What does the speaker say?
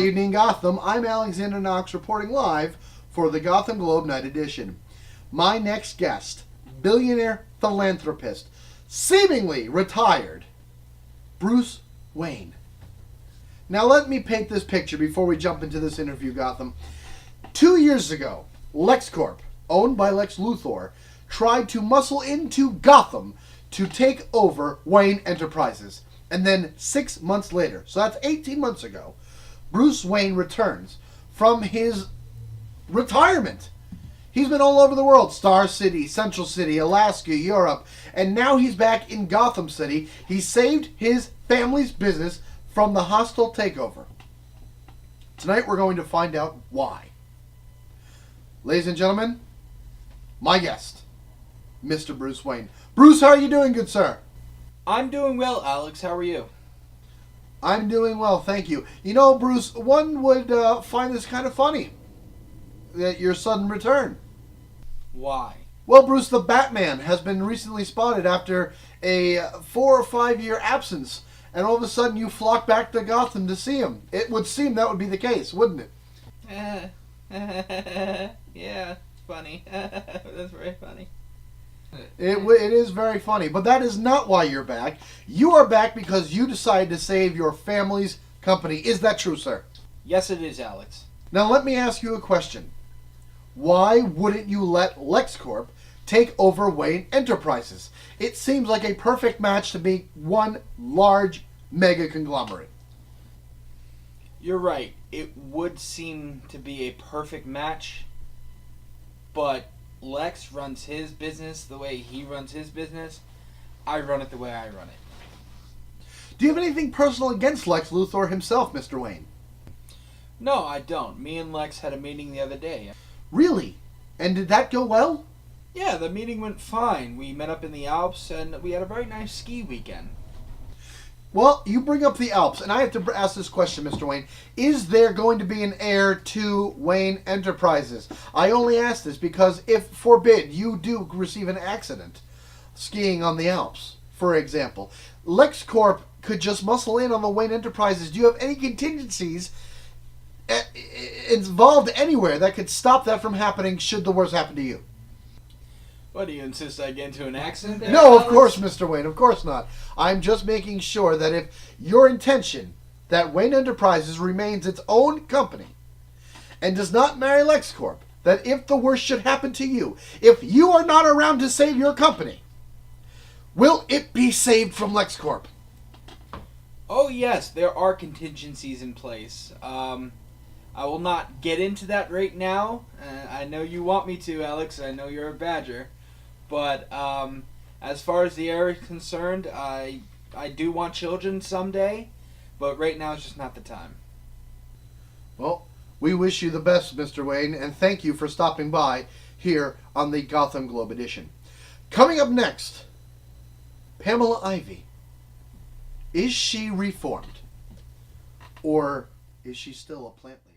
evening, Gotham. I'm Alexander Knox reporting live for the Gotham Globe Night Edition. My next guest, billionaire philanthropist, seemingly retired, Bruce Wayne. Now let me paint this picture before we jump into this interview, Gotham. 2 years ago, LexCorp, owned by Lex Luthor, tried to muscle into Gotham to take over Wayne Enterprises. And then 6 months later, so that's 18 months ago, Bruce Wayne returns from his retirement. He's been all over the world. Star City, Central City, Alaska, Europe. And now he's back in Gotham City. He saved his family's business from the hostile takeover. Tonight we're going to find out why. Ladies and gentlemen, my guest, Mr. Bruce Wayne. Bruce, how are you doing, good sir? I'm doing well, Alex. How are you? I'm doing well, thank you. You know, Bruce, one would find this kind of funny, that your sudden return. Why? Well, Bruce, the Batman has been recently spotted after a 4 or 5 year absence, and all of a sudden you flock back to Gotham to see him. It would seem that would be the case, wouldn't it? Yeah, funny. That's very funny. It is very funny, but that is not why you're back. You are back because you decided to save your family's company. Is that true, sir? Yes, it is, Alex. Now let me ask you a question. Why wouldn't you let LexCorp take over Wayne Enterprises? It seems like a perfect match to be one large mega conglomerate. You're right. It would seem to be a perfect match, but Lex runs his business the way he runs his business. I run it the way I run it. Do you have anything personal against Lex Luthor himself, Mr. Wayne? No, I don't. Me and Lex had a meeting the other day. Really? And did that go well? Yeah, the meeting went fine. We met up in the Alps and we had a very nice ski weekend. Well, you bring up the Alps, and I have to ask this question, Mr. Wayne. Is there going to be an heir to Wayne Enterprises? I only ask this because if, forbid, you do receive an accident skiing on the Alps, for example, LexCorp could just muscle in on the Wayne Enterprises. Do you have any contingencies involved anywhere that could stop that from happening should the worst happen to you? What, do you insist I get into an accident there, No, of Alex? course, Mr. Wayne, of course not. I'm just making sure that if your intention that Wayne Enterprises remains its own company and does not marry LexCorp, that if the worst should happen to you, if you are not around to save your company, will it be saved from LexCorp? Oh yes, there are contingencies in place. I will not get into that right now. I know you want me to, Alex. I know you're a badger. But as far as the heir is concerned, I do want children someday. But right now it's just not the time. Well, we wish you the best, Mr. Wayne, and thank you for stopping by here on the Gotham Globe Edition. Coming up next, Pamela Ivy. Is she reformed? Or is she still a plant lady?